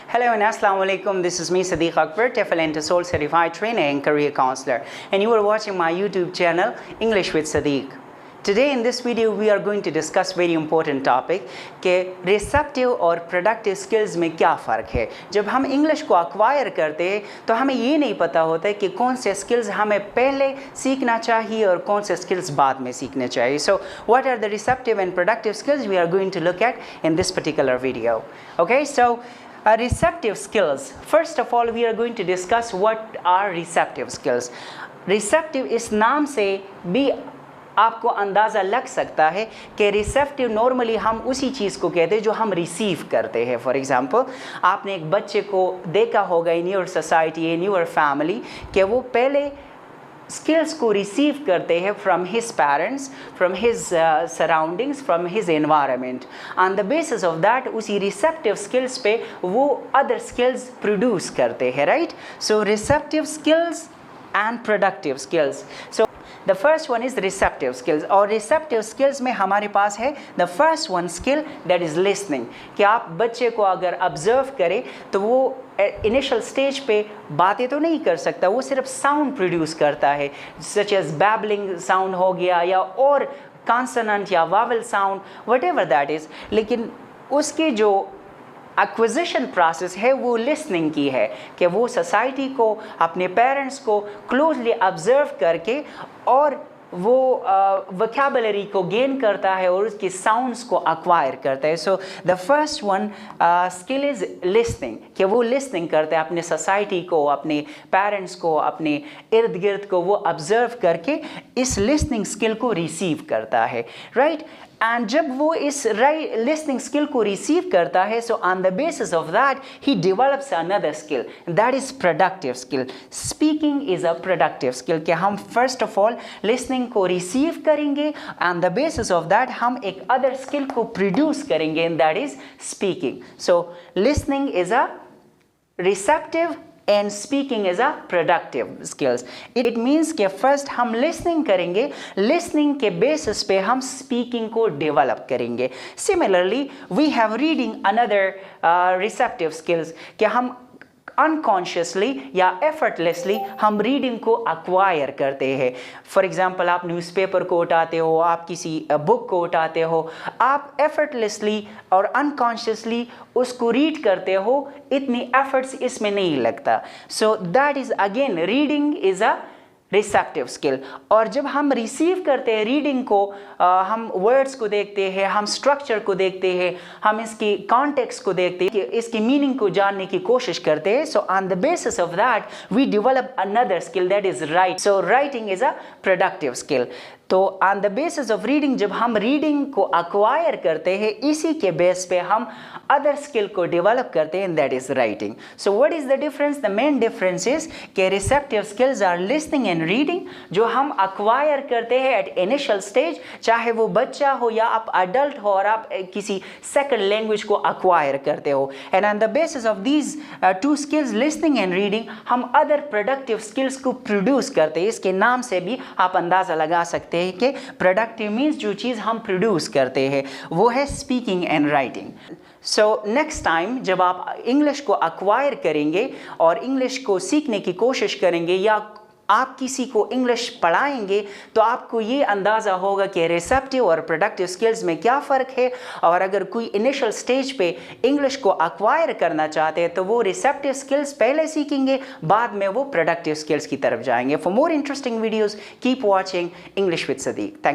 Hello and Assalamu alaikum. This is me Sadiq Akbar, TEFL and TESOL certified trainer and career counselor, and you are watching my YouTube channel English with Sadiq. Today in this video we are going to discuss very important topic कि receptive और productive skills में क्या फ़र्क है। जब हम English को acquire करते हैं तो हमें ये नहीं पता होता है कि कौन से skills हमें पहले सीखना चाहिए और कौन से skills बाद में सीखने चाहिए. So what are the receptive and productive skills we are going to look at in this particular video. Okay, so receptive skills. First of all, we are going to discuss what are receptive skills. Receptive इस नाम से भी आपको अंदाज़ा लग सकता है कि रिसेप्टिव नॉर्मली हम उसी चीज़ को कहते हैं जो हम रिसीव करते हैं. फॉर एग्ज़ाम्पल, आपने एक बच्चे को देखा होगा in your society, in your family, कि वो पहले स्किल्स को रिसीव करते हैं from his parents, from his surroundings, from his environment. On the basis of that उसी रिसेप्टिव स्किल्स पे वो अदर स्किल्स प्रोड्यूस करते हैं. Right. So receptive skills and productive skills. So The first one is receptive skills. और receptive skills में हमारे पास है the first one skill that is listening. कि आप बच्चे को अगर observe करें तो वो initial stage पे बातें तो नहीं कर सकता, वो सिर्फ sound produce करता है, such as babbling sound हो गया या और consonant या vowel sound, whatever that is. लेकिन उसकी जो एक्विजिशन प्रोसेस है वो लिसनिंग की है कि वो सोसाइटी को, अपने पेरेंट्स को क्लोजली ऑब्जर्व करके और वो वोकैबुलरी को गेन करता है और उसकी साउंड्स को एक्वायर करता है. So the first one skill is listening, कि वो लिसनिंग करते हैं अपने सोसाइटी को, अपने पेरेंट्स को, अपने इर्द गिर्द को वो ऑब्जर्व करके इस लिसनिंग स्किल को रिसीव करता है. राइट. एंड जब वो इस लिसनिंग स्किल को रिसीव करता है, सो on the basis of that he develops another skill, that is productive skill. Speaking is a productive skill, कि हम फर्स्ट ऑफ ऑल लिसनिंग को रिसीव करेंगे, on the basis of that हम एक other skill को produce करेंगे, and that is speaking. So listening is a receptive and speaking is a productive skills. It means कि first हम listening करेंगे, listening के basis पे हम speaking को develop करेंगे. Similarly, we have reading another receptive skills, कि हम unconsciously या effortlessly हम रीडिंग को acquire करते हैं. फॉर एग्जाम्पल, आप न्यूज़पेपर को उठाते हो, आप किसी बुक को उठाते हो, आप effortlessly और unconsciously उसको रीड करते हो, इतनी एफर्ट्स इसमें नहीं लगता. So that is again reading is a receptive skill. और जब हम रिसीव करते हैं रीडिंग को, हम वर्ड्स को देखते हैं, हम स्ट्रक्चर को देखते हैं, हम इसकी कॉन्टेक्स्ट को देखते हैं, कि इसकी मीनिंग को जानने की कोशिश करते हैं. So on the basis of that we develop another skill, that is right. So writing is a productive skill. तो on the basis of reading जब हम रीडिंग को अक्वायर करते हैं, इसी के बेस पे हम अदर स्किल को डेवलप करते हैं, that is writing. So what is the difference? The main difference is कि receptive skills are listening and reading, जो हम अक्वायर करते हैं एट इनिशियल स्टेज, चाहे वो बच्चा हो या आप अडल्ट हो और आप किसी सेकंड लैंग्वेज को अक्वायर करते हो. And on the basis of these two skills, listening and reading, हम अदर प्रोडक्टिव स्किल्स को प्रोड्यूस करते हैं. इसके नाम से भी आप अंदाज़ा लगा सकते हैं कि प्रोडक्टिव मीन्स जो चीज़ हम प्रोड्यूस करते हैं वो है speaking and writing. So next time जब आप इंग्लिश को अक्वायर करेंगे और इंग्लिश को सीखने की कोशिश करेंगे या आप किसी को इंग्लिश पढ़ाएंगे, तो आपको ये अंदाज़ा होगा कि रिसेप्टिव और प्रोडक्टिव स्किल्स में क्या फ़र्क है. और अगर कोई इनिशियल स्टेज पे इंग्लिश को अक्वायर करना चाहते हैं तो वो रिसेप्टिव स्किल्स पहले सीखेंगे, बाद में वो प्रोडक्टिव स्किल्स की तरफ जाएंगे. For more interesting videos keep watching English with Sadiq. Thank